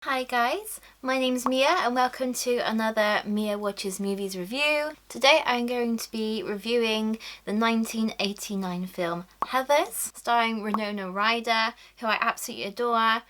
Hi guys, my name's Mia and welcome to another Mia Watches Movies review. Today I'm going to be reviewing the 1989 film Heathers, starring Winona Ryder, who I absolutely adore,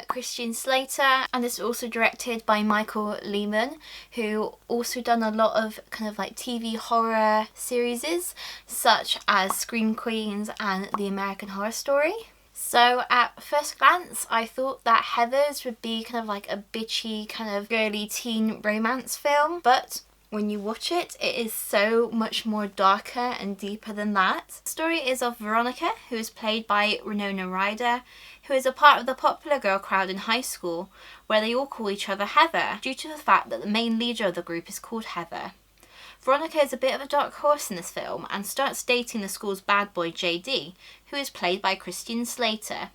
Christian Slater, and it's also directed by Michael Lehmann, who also done a lot of kind of like TV horror series such as Scream Queens and The American Horror Story. So at first glance, I thought that Heathers would be kind of like a bitchy, kind of girly teen romance film, but when you watch it, it is so much more darker and deeper than that. The story is of Veronica, who is played by Winona Ryder, who is a part of the popular girl crowd in high school, where they all call each other Heather, due to the fact that the main leader of the group is called Heather. Veronica is a bit of a dark horse in this film and starts dating the school's bad boy JD, who is played by Christian Slater.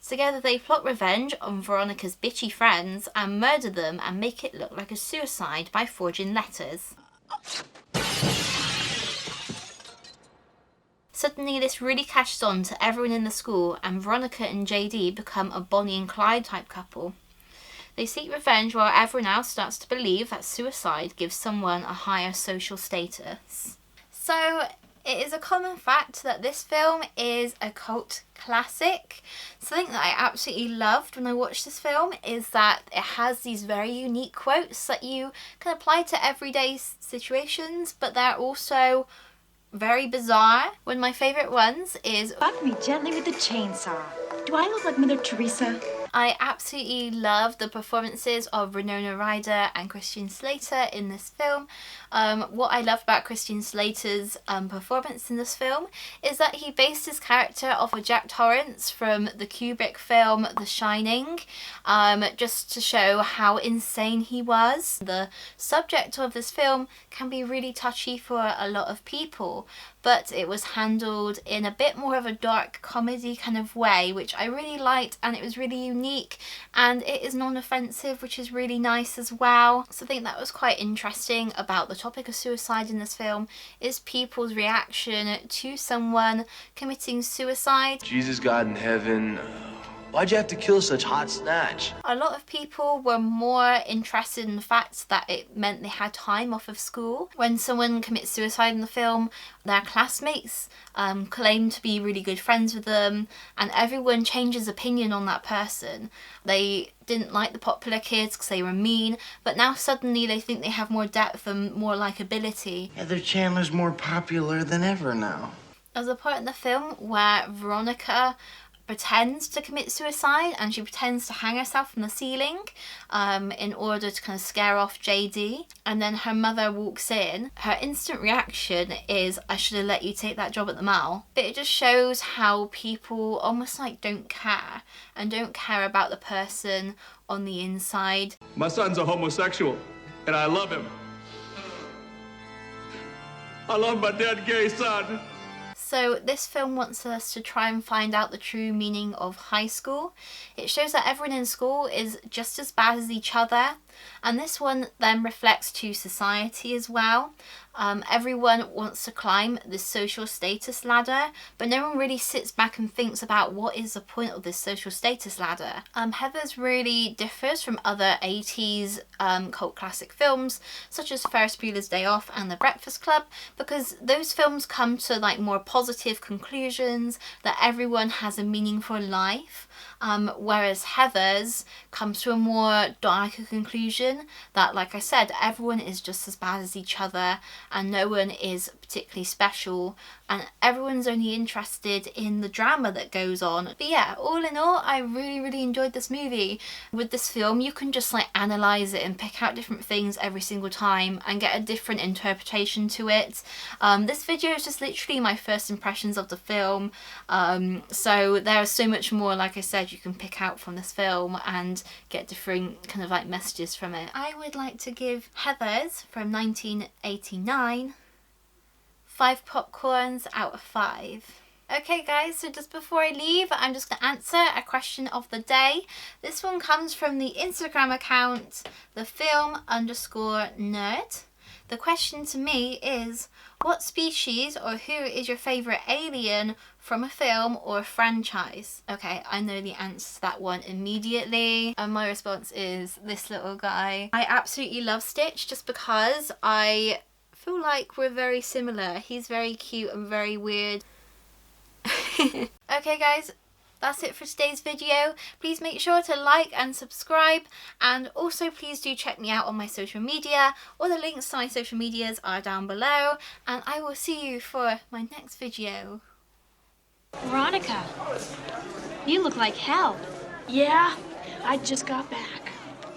Together they plot revenge on Veronica's bitchy friends and murder them and make it look like a suicide by forging letters. Suddenly this really catches on to everyone in the school and Veronica and JD become a Bonnie and Clyde type couple. They seek revenge while everyone else starts to believe that suicide gives someone a higher social status. So it is a common fact that this film is a cult classic. Something that I absolutely loved when I watched this film is that it has these very unique quotes that you can apply to everyday situations, but they're also very bizarre. One of my favourite ones is, "Fuck me gently with the chainsaw. Do I look like Mother Teresa?" I absolutely love the performances of Winona Ryder and Christian Slater in this film. What I love about Christian Slater's performance in this film is that he based his character off of Jack Torrance from the Kubrick film The Shining, just to show how insane he was. The subject of this film can be really touchy for a lot of people, but it was handled in a bit more of a dark comedy kind of way, which I really liked, and it was really unique and it is non-offensive, which is really nice as well. So I think that was quite interesting about the topic of suicide in this film is people's reaction to someone committing suicide. Jesus, God in heaven, why'd you have to kill such hot snatch? A lot of people were more interested in the fact that it meant they had time off of school. When someone commits suicide in the film, their classmates claim to be really good friends with them, and everyone changes opinion on that person. They didn't like the popular kids because they were mean, but now suddenly they think they have more depth and more likability. Heather Chandler's more popular than ever now. There's a part in the film where Veronica pretends to commit suicide and she pretends to hang herself from the ceiling in order to kind of scare off JD, and then her mother walks in. Her instant reaction is, "I should have let you take that job at the mall." But it just shows how people almost like don't care and don't care about the person on the inside. My son's a homosexual and I love him. I love my dead gay son. So this film wants us to try and find out the true meaning of high school. It shows that everyone in school is just as bad as each other, and this one then reflects to society as well. Everyone wants to climb this social status ladder, but no one really sits back and thinks about what is the point of this social status ladder. Heathers really differs from other 80s cult classic films such as Ferris Bueller's Day Off and The Breakfast Club, because those films come to like more positive conclusions that everyone has a meaningful life. Whereas Heathers comes to a more darker conclusion that, like I said, everyone is just as bad as each other and no one is particularly special and everyone's only interested in the drama that goes on. But yeah, all in all, I really enjoyed this movie. With this film, you can just like analyse it and pick out different things every single time and get a different interpretation to it. This video is just literally my first impressions of the film, so there's so much more, like I said, you can pick out from this film and get different kind of like messages from it. I would like to give Heathers from 1989 5 popcorns out of 5. Okay guys, so just before I leave, I'm just going to answer a question of the day. This one comes from the Instagram account, thefilm_nerd. The question to me is, what species or who is your favourite alien from a film or a franchise? Okay, I know the answer to that one immediately, and my response is this little guy. I absolutely love Stitch just because I feel like we're very similar. He's very cute and very weird. Okay guys, that's it for today's video. Please make sure to like and subscribe, and also please do check me out on my social media. All the links to my social medias are down below, and I will see you for my next video. Veronica, you look like hell. Yeah, I just got back.